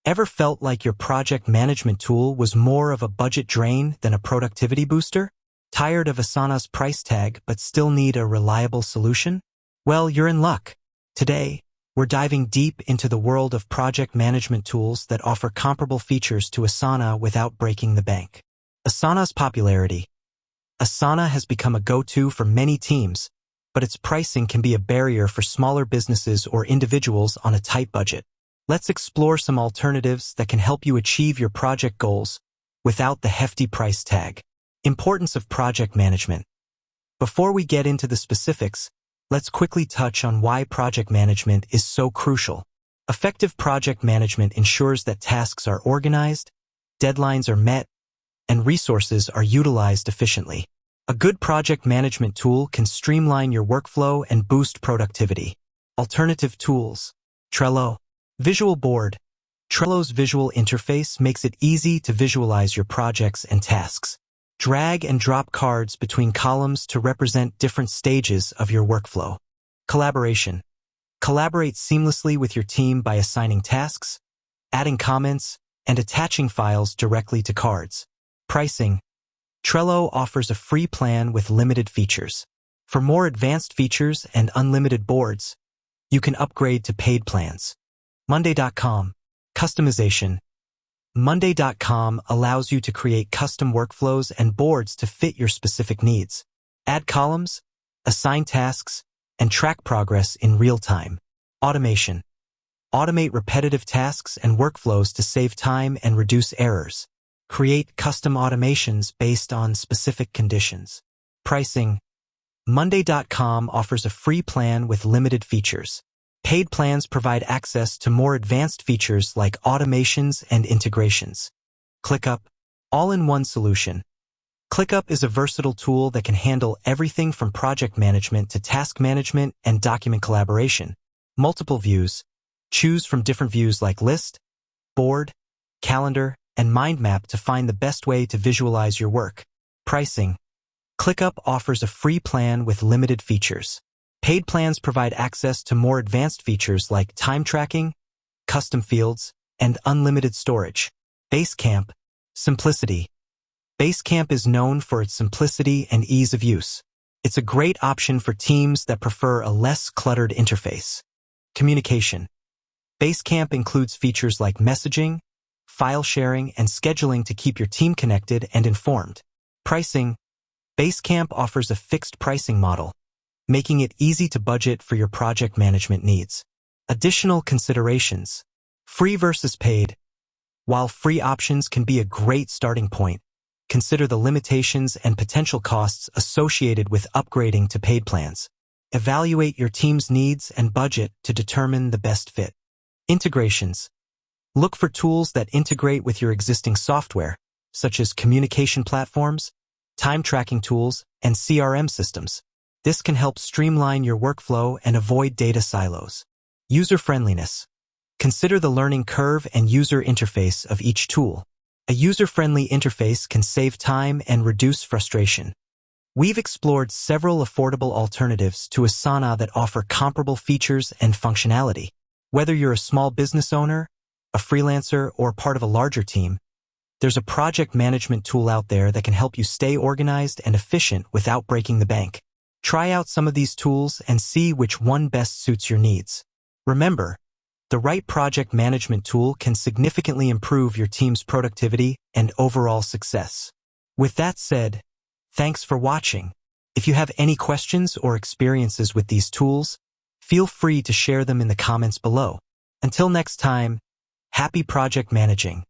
Ever felt like your project management tool was more of a budget drain than a productivity booster? Tired of Asana's price tag but still need a reliable solution? Well, you're in luck. Today, we're diving deep into the world of project management tools that offer comparable features to Asana without breaking the bank. Asana's popularity. Asana has become a go-to for many teams, but its pricing can be a barrier for smaller businesses or individuals on a tight budget. Let's explore some alternatives that can help you achieve your project goals without the hefty price tag. Importance of project management. Before we get into the specifics, let's quickly touch on why project management is so crucial. Effective project management ensures that tasks are organized, deadlines are met, and resources are utilized efficiently. A good project management tool can streamline your workflow and boost productivity. Alternative tools. Trello. Visual board. Trello's visual interface makes it easy to visualize your projects and tasks. Drag and drop cards between columns to represent different stages of your workflow. Collaboration. Collaborate seamlessly with your team by assigning tasks, adding comments, and attaching files directly to cards. Pricing. Trello offers a free plan with limited features. For more advanced features and unlimited boards, you can upgrade to paid plans. Monday.com. Customization. Monday.com allows you to create custom workflows and boards to fit your specific needs. Add columns, assign tasks, and track progress in real time. Automation. Automate repetitive tasks and workflows to save time and reduce errors. Create custom automations based on specific conditions. Pricing. Monday.com offers a free plan with limited features. Paid plans provide access to more advanced features like automations and integrations. ClickUp. All-in-one solution. ClickUp is a versatile tool that can handle everything from project management to task management and document collaboration. Multiple views. Choose from different views like list, board, calendar, and mind map to find the best way to visualize your work. Pricing. ClickUp offers a free plan with limited features. Paid plans provide access to more advanced features like time tracking, custom fields, and unlimited storage. Basecamp. Simplicity. Basecamp is known for its simplicity and ease of use. It's a great option for teams that prefer a less cluttered interface. Communication. Basecamp includes features like messaging, file sharing, and scheduling to keep your team connected and informed. Pricing. Basecamp offers a fixed pricing model, making it easy to budget for your project management needs. Additional considerations. Free versus paid. While free options can be a great starting point, consider the limitations and potential costs associated with upgrading to paid plans. Evaluate your team's needs and budget to determine the best fit. Integrations. Look for tools that integrate with your existing software, such as communication platforms, time tracking tools, and CRM systems. This can help streamline your workflow and avoid data silos. User-friendliness. Consider the learning curve and user interface of each tool. A user-friendly interface can save time and reduce frustration. We've explored several affordable alternatives to Asana that offer comparable features and functionality. Whether you're a small business owner, a freelancer, or part of a larger team, there's a project management tool out there that can help you stay organized and efficient without breaking the bank. Try out some of these tools and see which one best suits your needs. Remember, the right project management tool can significantly improve your team's productivity and overall success. With that said, thanks for watching. If you have any questions or experiences with these tools, feel free to share them in the comments below. Until next time, happy project managing.